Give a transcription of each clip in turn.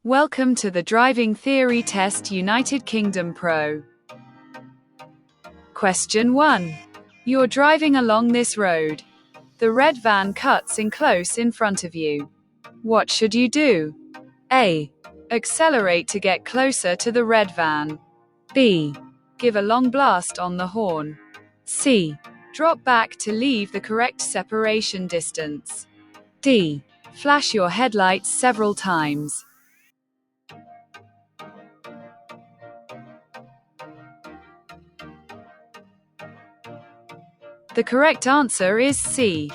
Welcome to the Driving Theory Test United Kingdom Pro. Question 1. You're driving along this road. The red van cuts in close in front of you. What should you do? A. Accelerate to get closer to the red van. B. Give a long blast on the horn. C. Drop back to leave the correct separation distance. D. Flash your headlights several times. The correct answer is C.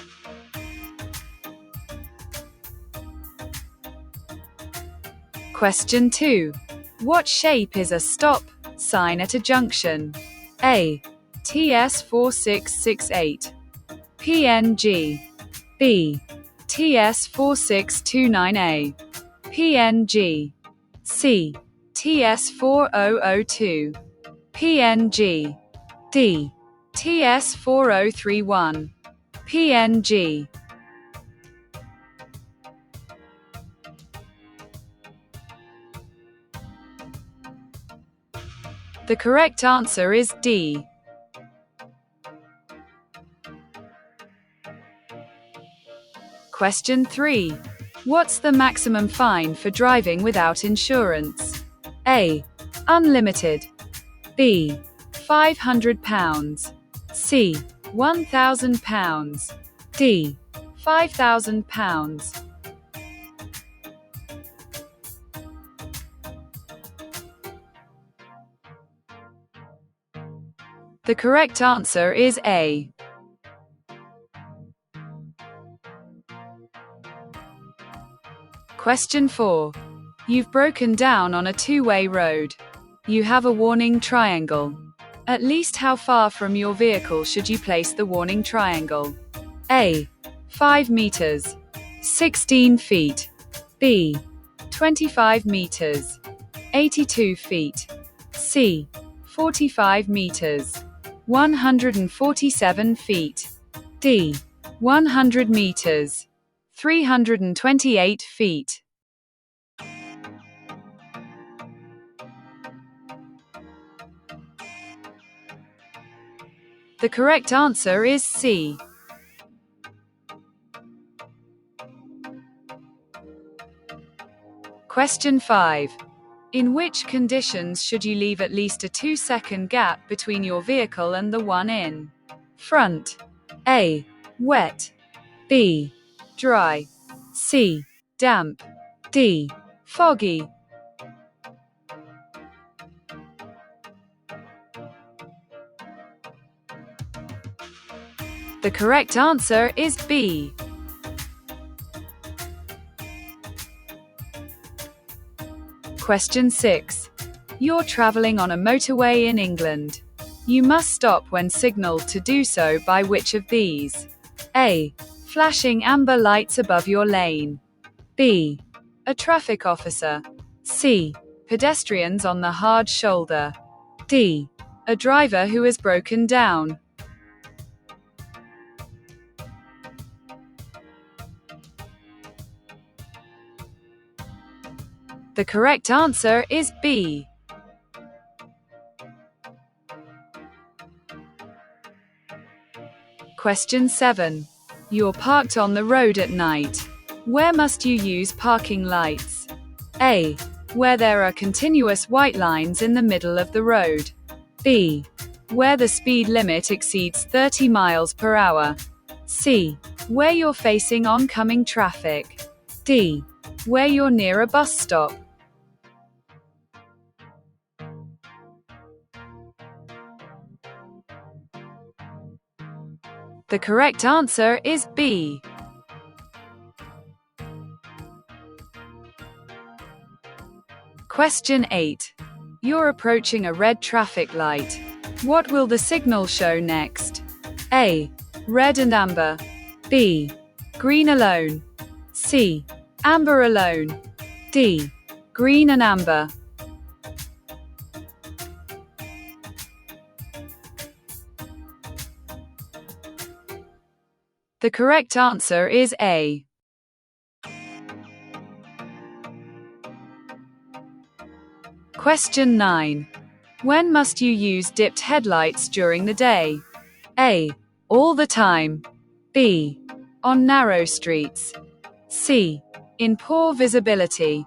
Question 2. What shape is a stop sign at a junction? A. TS4668. PNG. B. TS4629A. PNG. C. TS4002. PNG. D. TS4031. PNG. The correct answer is D. Question 3. What's the maximum fine for driving without insurance? A. Unlimited. B. £500. C. £1,000. D. £5,000. The correct answer is A. Question 4. You've broken down on a two-way road. You have a warning triangle. At least how far from your vehicle should you place the warning triangle? A. 5 meters. 16 feet. B. 25 meters. 82 feet. C. 45 meters. 147 feet. D. 100 meters. 328 feet. The correct answer is C. Question 5. In which conditions should you leave at least a 2-second gap between your vehicle and the one in front? A. Wet. B. Dry. C. Damp. D. Foggy. The correct answer is B. Question 6. You're traveling on a motorway in England. You must stop when signaled to do so by which of these? A. Flashing amber lights above your lane. B. A traffic officer. C. Pedestrians on the hard shoulder. D. A driver who has broken down. The correct answer is B. Question 7. You're parked on the road at night. Where must you use parking lights? A. Where there are continuous white lines in the middle of the road. B. Where the speed limit exceeds 30 miles per hour. C. Where you're facing oncoming traffic. D. Where you're near a bus stop. The correct answer is B. Question 8. You're approaching a red traffic light. What will the signal show next? A. Red and amber. B. Green alone. C. Amber alone. D. Green and amber. The correct answer is A. Question 9. When must you use dipped headlights during the day? A. All the time. B. On narrow streets. C. In poor visibility.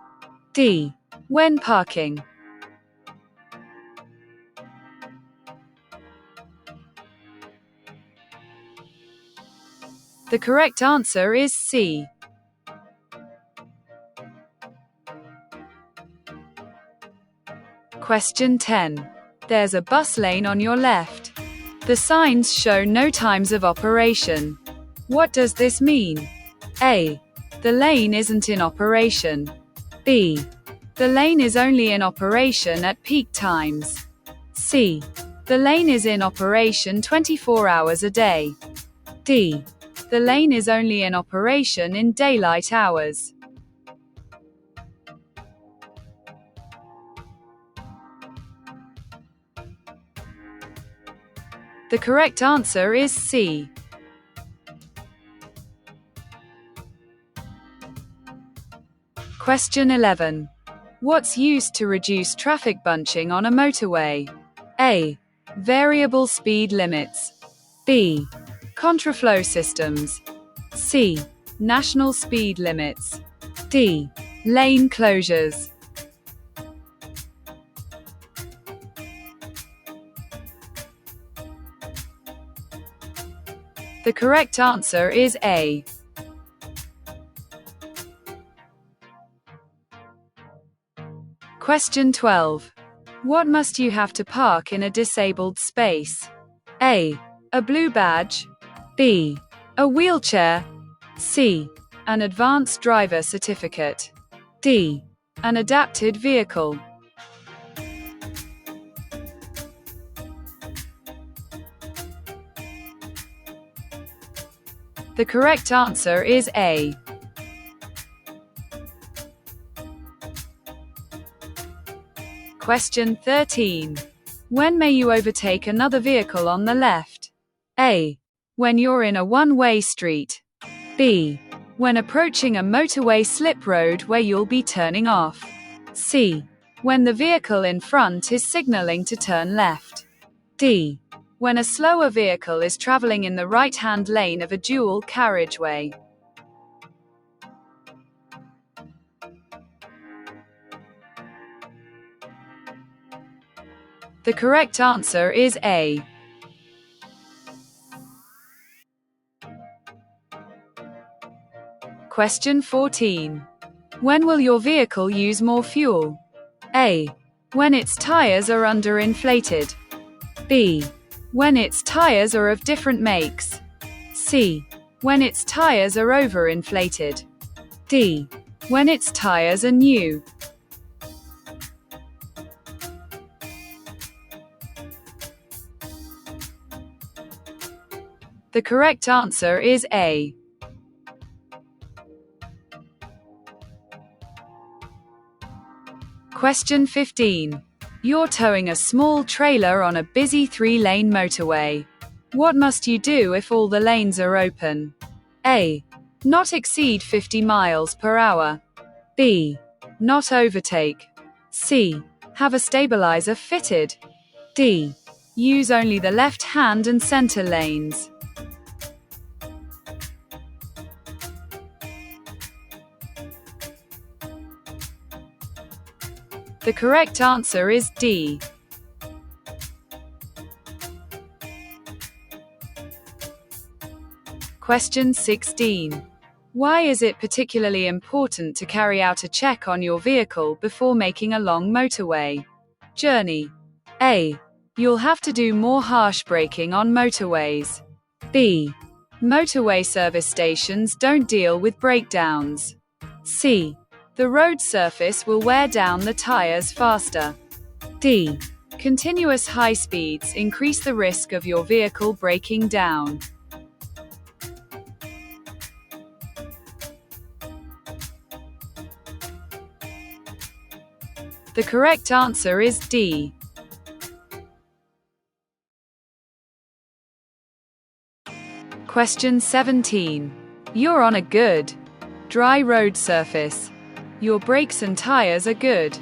D. When parking. The correct answer is C. Question 10. There's a bus lane on your left. The signs show no times of operation. What does this mean? A. The lane isn't in operation. B. The lane is only in operation at peak times. C. The lane is in operation 24 hours a day. D. The lane is only in operation in daylight hours. The correct answer is C. Question 11. What's used to reduce traffic bunching on a motorway? A. Variable speed limits. B. Contraflow systems. C. National speed limits. D. Lane closures. The correct answer is A. Question 12. What must you have to park in a disabled space? A. A blue badge. B. A wheelchair. C. An advanced driver certificate. D. An adapted vehicle. The correct answer is A. Question 13. When may you overtake another vehicle on the left? A. When you're in a one-way street. B. When approaching a motorway slip road where you'll be turning off. C. When the vehicle in front is signaling to turn left. D. When a slower vehicle is traveling in the right-hand lane of a dual carriageway. The correct answer is A. Question 14. When will your vehicle use more fuel? A. When its tires are underinflated. B. When its tires are of different makes. C. When its tires are overinflated. D. When its tires are new. The correct answer is A. Question 15. You're towing a small trailer on a busy 3-lane motorway. What must you do if all the lanes are open? A. Not exceed 50 miles per hour. B. Not overtake. C. Have a stabilizer fitted. D. Use only the left hand and center lanes. The correct answer is D. Question 16. Why is it particularly important to carry out a check on your vehicle before making a long motorway journey? A. You'll have to do more harsh braking on motorways. B. Motorway service stations don't deal with breakdowns. C. The road surface will wear down the tires faster. D. Continuous high speeds increase the risk of your vehicle breaking down. The correct answer is D. Question 17. You're on a good, dry road surface. Your brakes and tires are good.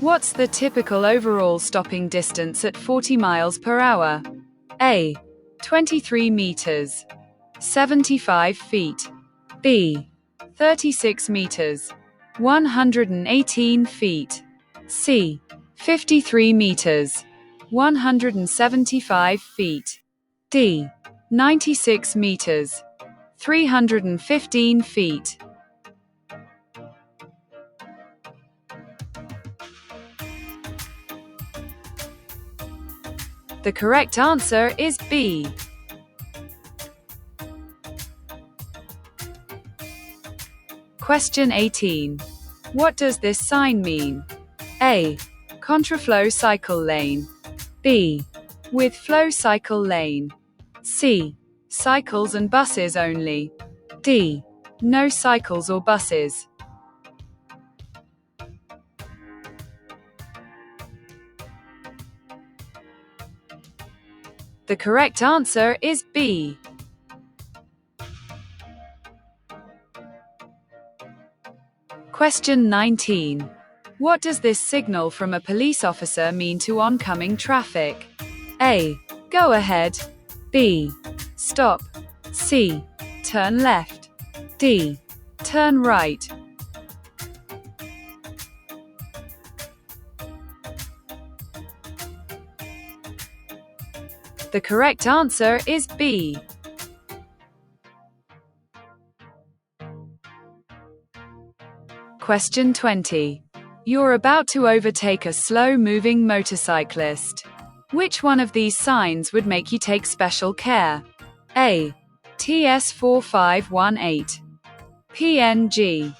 What's the typical overall stopping distance at 40 miles per hour? A. 23 meters. 75 feet. B. 36 meters. 118 feet. C. 53 meters. 175 feet. D. 96 meters. 315 feet. The correct answer is B. Question 18. What does this sign mean? A. Contraflow cycle lane. B. With flow cycle lane. C. Cycles and buses only. D. No cycles or buses. The correct answer is B. Question 19. What does this signal from a police officer mean to oncoming traffic? A. Go ahead. B. Stop. C. Turn left. D. Turn right. The correct answer is B. Question 20. You're about to overtake a slow-moving motorcyclist. Which one of these signs would make you take special care? A. TS4518. PNG.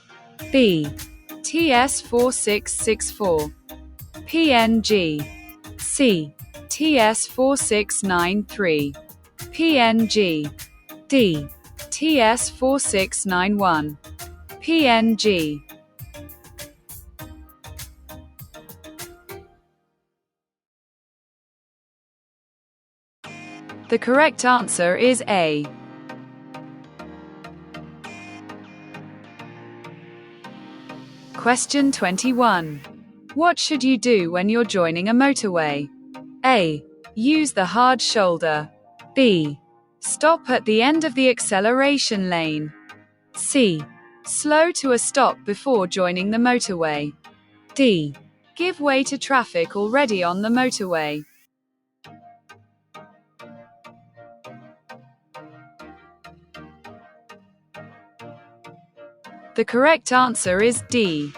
B. TS4664. PNG. C. TS4693. PNG. D. TS4691. PNG. The correct answer is A. Question 21. What should you do when you're joining a motorway? A. Use the hard shoulder. B. Stop at the end of the acceleration lane. C. Slow to a stop before joining the motorway. D. Give way to traffic already on the motorway. The correct answer is D.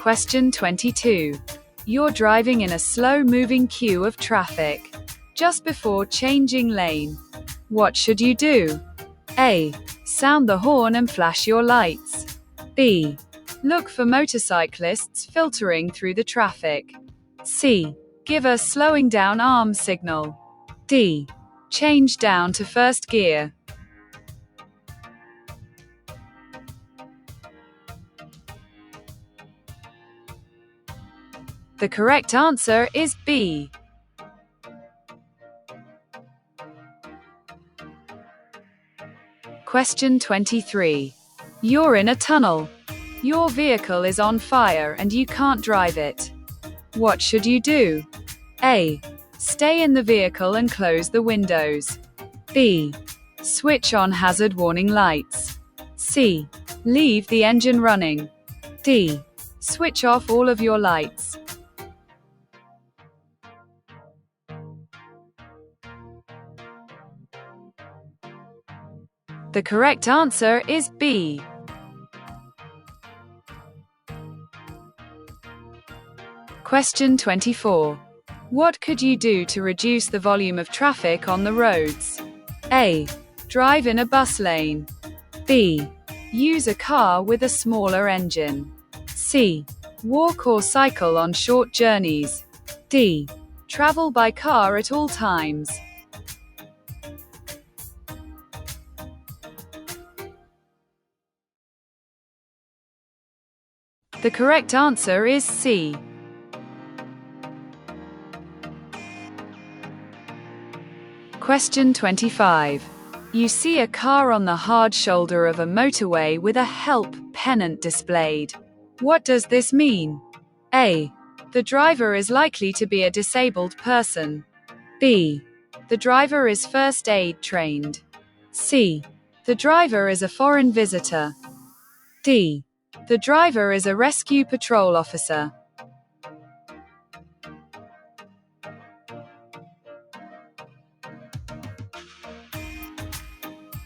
Question 22. You're driving in a slow-moving queue of traffic. Just before changing lane. What should you do? A. Sound the horn and flash your lights. B. Look for motorcyclists filtering through the traffic. C. Give a slowing down arm signal. D. Change down to first gear. The correct answer is B. Question 23. You're in a tunnel. Your vehicle is on fire and you can't drive it. What should you do? A. Stay in the vehicle and close the windows. B. Switch on hazard warning lights. C. Leave the engine running. D. Switch off all of your lights. The correct answer is B. Question 24. What could you do to reduce the volume of traffic on the roads? A. Drive in a bus lane. B. Use a car with a smaller engine. C. Walk or cycle on short journeys. D. Travel by car at all times. The correct answer is C. Question 25. You see a car on the hard shoulder of a motorway with a help pennant displayed. What does this mean? A. The driver is likely to be a disabled person. B. The driver is first aid trained. C. The driver is a foreign visitor. D. The driver is a rescue patrol officer.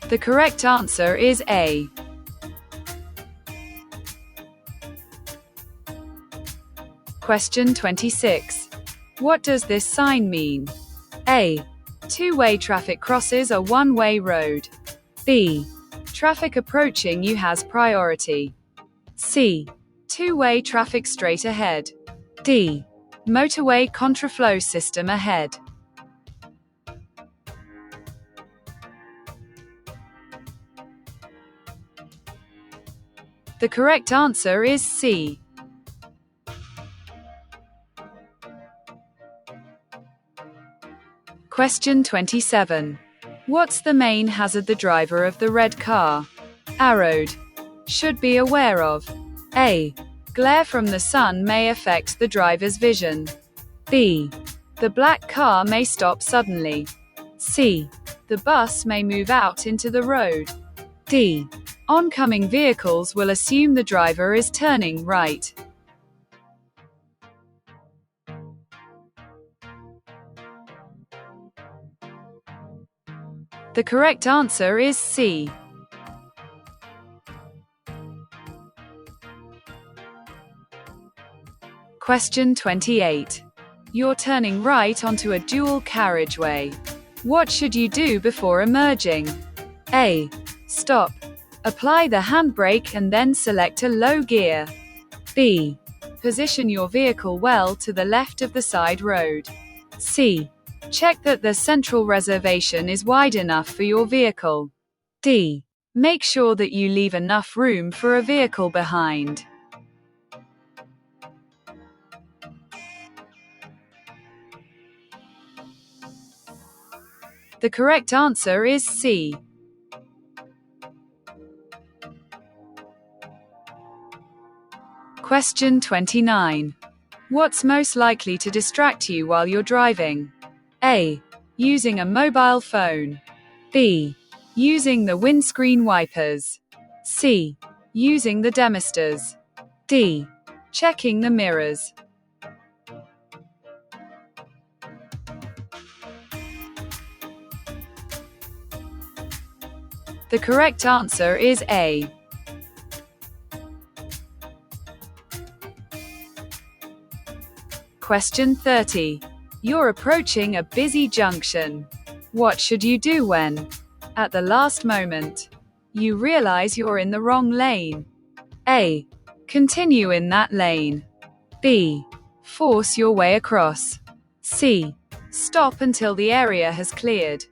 The correct answer is A. Question 26. What does this sign mean? A. Two-way traffic crosses a one-way road. B. Traffic approaching you has priority. C. Two-way traffic straight ahead. D. Motorway contraflow system ahead. The correct answer is C. Question 27. What's the main hazard the driver of the red car, arrowed, should be aware of? A. Glare from the sun may affect the driver's vision. B. The black car may stop suddenly. C. The bus may move out into the road. D. Oncoming vehicles will assume the driver is turning right. The correct answer is C. Question 28. You're turning right onto a dual carriageway. What should you do before emerging? A. Stop. Apply the handbrake and then select a low gear. B. Position your vehicle well to the left of the side road. C. Check that the central reservation is wide enough for your vehicle. D. Make sure that you leave enough room for a vehicle behind. The correct answer is C. Question 29. What's most likely to distract you while you're driving? A. Using a mobile phone. B. Using the windscreen wipers. C. Using the demisters. D. Checking the mirrors. The correct answer is A. Question 30. You're approaching a busy junction. What should you do when, at the last moment, you realize you're in the wrong lane? A. Continue in that lane. B. Force your way across. C. Stop until the area has cleared.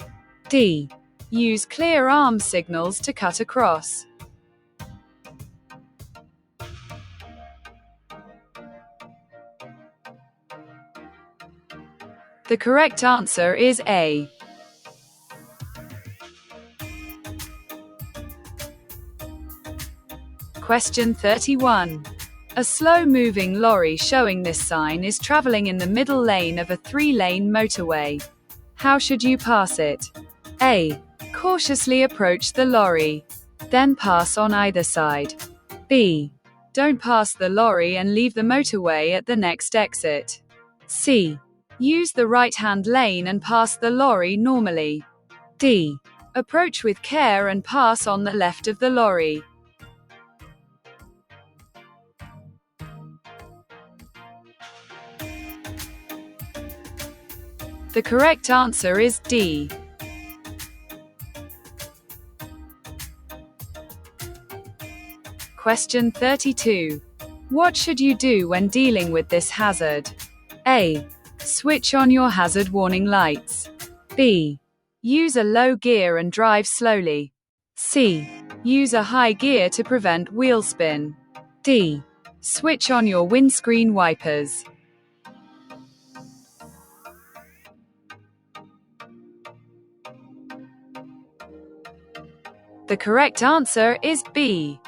D. Use clear arm signals to cut across. The correct answer is A. Question 31. A slow-moving lorry showing this sign is traveling in the middle lane of a 3-lane motorway. How should you pass it? A. Cautiously approach the lorry, then pass on either side. B. Don't pass the lorry and leave the motorway at the next exit. C. Use the right-hand lane and pass the lorry normally. D. Approach with care and pass on the left of the lorry. The correct answer is D. Question 32. What should you do when dealing with this hazard? A. Switch on your hazard warning lights. B. Use a low gear and drive slowly. C. Use a high gear to prevent wheel spin. D. Switch on your windscreen wipers. The correct answer is B.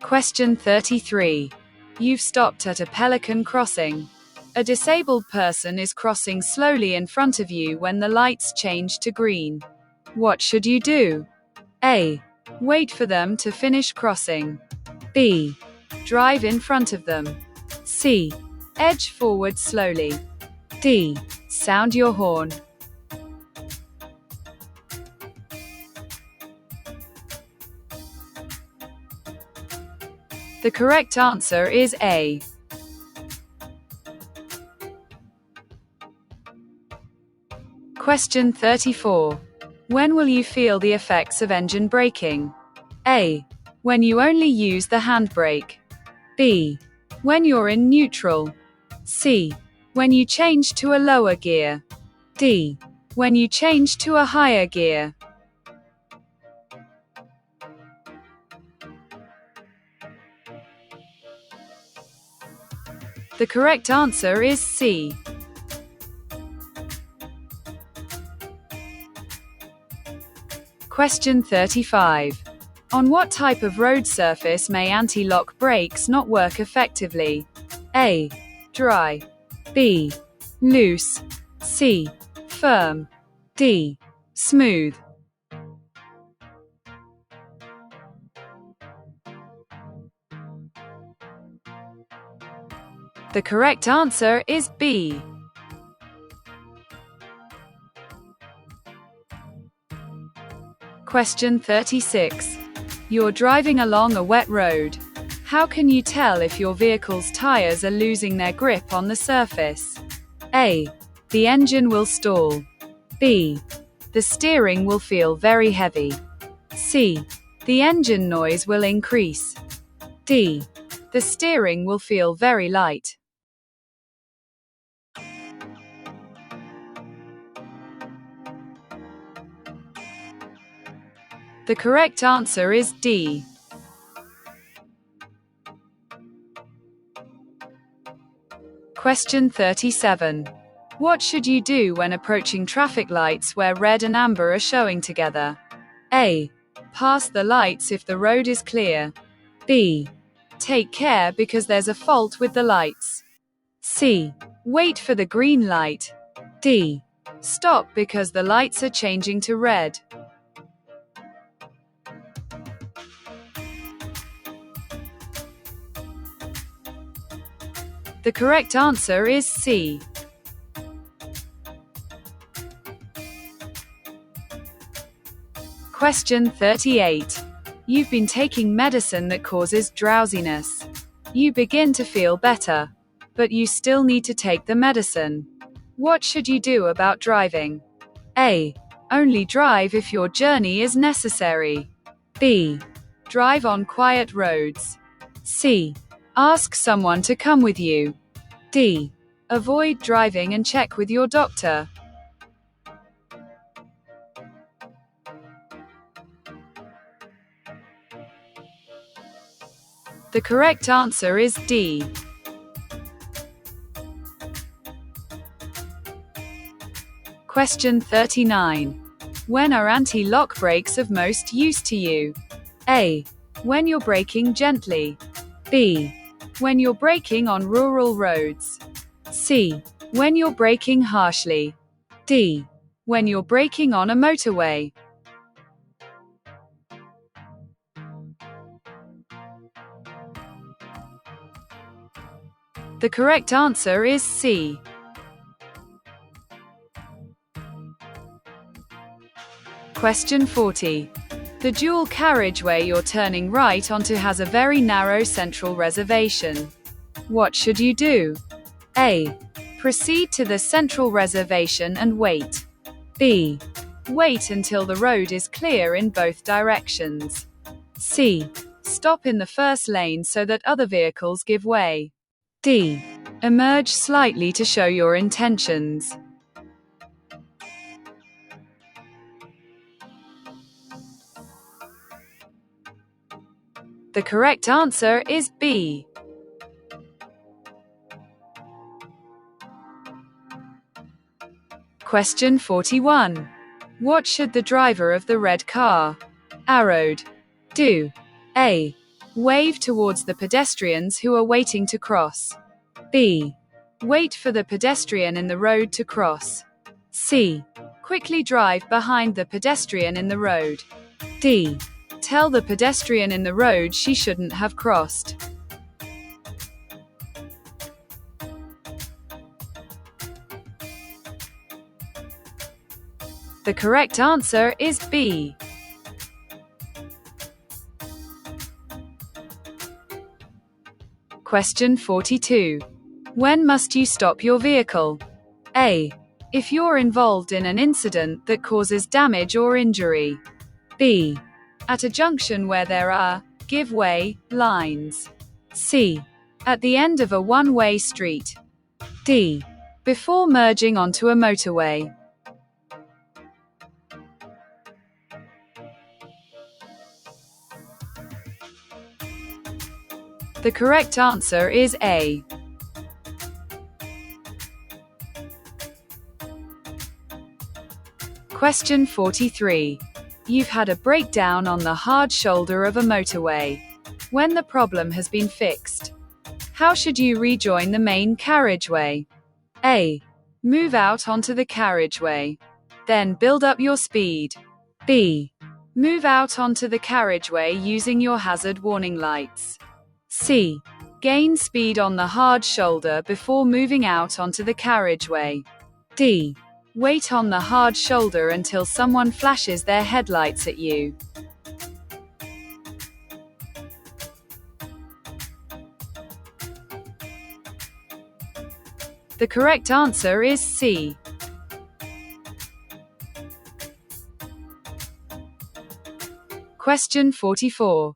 Question 33. You've stopped at a pelican crossing. A disabled person is crossing slowly in front of you when the lights change to green. What should you do? A. Wait for them to finish crossing. B. Drive in front of them. C. Edge forward slowly. D. Sound your horn. The correct answer is A. Question 34. When will you feel the effects of engine braking? A. When you only use the handbrake. B. When you're in neutral. C. When you change to a lower gear. D. When you change to a higher gear. The correct answer is C. Question 35. On what type of road surface may anti-lock brakes not work effectively? A. Dry. B. Loose. C. Firm. D. Smooth. The correct answer is B. Question 36. You're driving along a wet road. How can you tell if your vehicle's tires are losing their grip on the surface? A. The engine will stall. B. The steering will feel very heavy. C. The engine noise will increase. D. The steering will feel very light. The correct answer is D. Question 37. What should you do when approaching traffic lights where red and amber are showing together? A. Pass the lights if the road is clear. B. Take care because there's a fault with the lights. C. Wait for the green light. D. Stop because the lights are changing to red. The correct answer is C. Question 38. You've been taking medicine that causes drowsiness. You begin to feel better, but you still need to take the medicine. What should you do about driving? A. Only drive if your journey is necessary. B. Drive on quiet roads. C. Ask someone to come with you. D. Avoid driving and check with your doctor. The correct answer is D. Question 39. When are anti-lock brakes of most use to you? A. When you're braking gently. B. When you're braking on rural roads. C. When you're braking harshly. D. When you're braking on a motorway. The correct answer is C. Question 40. The dual carriageway you're turning right onto has a very narrow central reservation. What should you do? A. Proceed to the central reservation and wait. B. Wait until the road is clear in both directions. C. Stop in the first lane so that other vehicles give way. D. Emerge slightly to show your intentions. The correct answer is B. Question 41. What should the driver of the red car arrowed do? A. Wave towards the pedestrians who are waiting to cross. B. Wait for the pedestrian in the road to cross. C. Quickly drive behind the pedestrian in the road. D. Tell the pedestrian in the road she shouldn't have crossed. The correct answer is B. Question 42. When must you stop your vehicle? A. If you're involved in an incident that causes damage or injury. B. At a junction where there are give way lines. C. At the end of a one-way street. D. Before merging onto a motorway. The correct answer is A. Question 43. You've had a breakdown on the hard shoulder of a motorway. When the problem has been fixed, how should you rejoin the main carriageway? A. Move out onto the carriageway. Then build up your speed. B. Move out onto the carriageway using your hazard warning lights. C. Gain speed on the hard shoulder before moving out onto the carriageway. D. Wait on the hard shoulder until someone flashes their headlights at you. The correct answer is C. Question 44.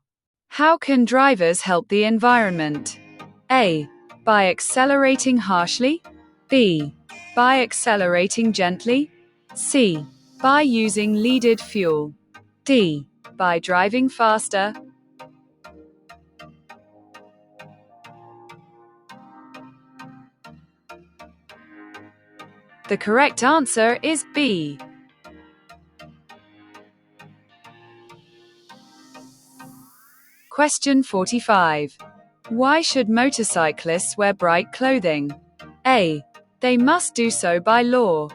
How can drivers help the environment? A. By accelerating harshly. B. By accelerating gently. C. By using leaded fuel. D. By driving faster. The correct answer is B. Question 45. Why should motorcyclists wear bright clothing? A. They must do so by law.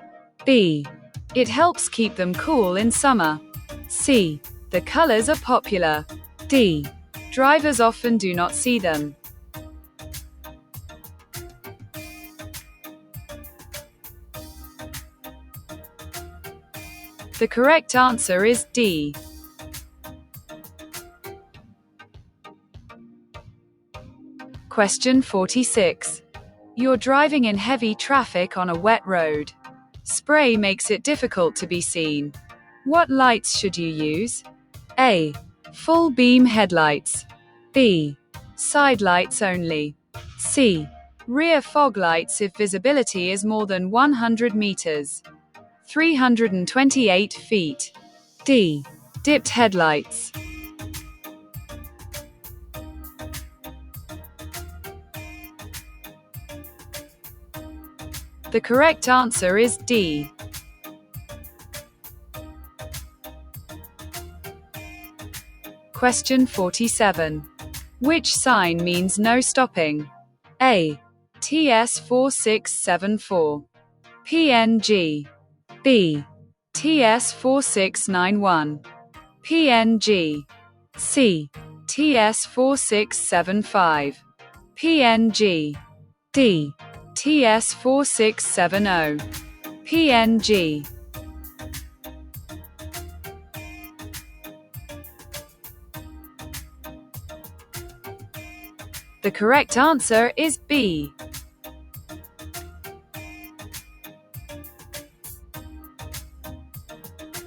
B. It helps keep them cool in summer. C. The colors are popular. D. Drivers often do not see them. The correct answer is D. Question 46. You're driving in heavy traffic on a wet road. Spray makes it difficult to be seen. What lights should you use? A. Full beam headlights. B. Side lights only. C. Rear fog lights if visibility is more than 100 meters. 328 feet. D. Dipped headlights. The correct answer is D. Question 47. Which sign means no stopping? A. TS 4674. PNG. B. TS 4691. PNG. C. TS 4675. PNG. D. TS 4670. PNG. The correct answer is B.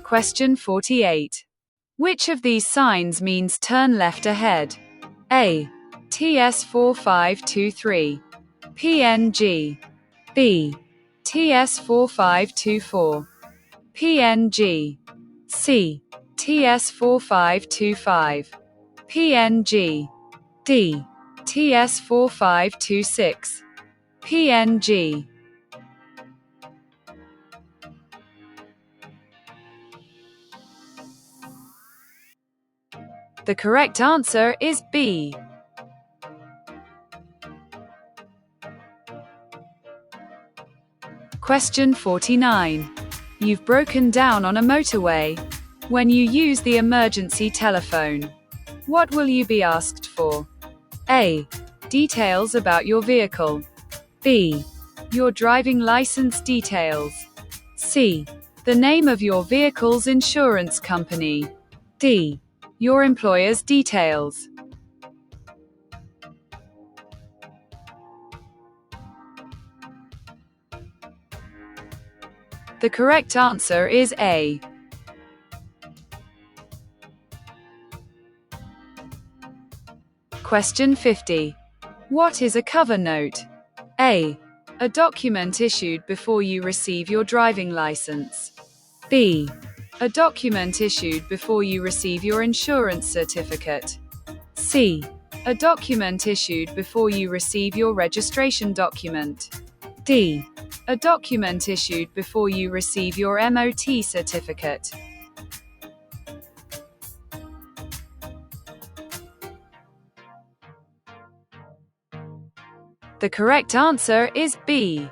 Question 48. Which of these signs means turn left ahead? A. TS 4523. PNG. B. TS 4524. PNG. C. TS 4525. PNG. D. TS 4526. PNG. The correct answer is B. Question 49. You've broken down on a motorway. When you use the emergency telephone, what will you be asked for? A. Details about your vehicle. B. Your driving license details. C. The name of your vehicle's insurance company. D. Your employer's details. The correct answer is A. Question 50. What is a cover note? A. A document issued before you receive your driving license. B. A document issued before you receive your insurance certificate. C. A document issued before you receive your registration document. D. A document issued before you receive your MOT certificate. The correct answer is B.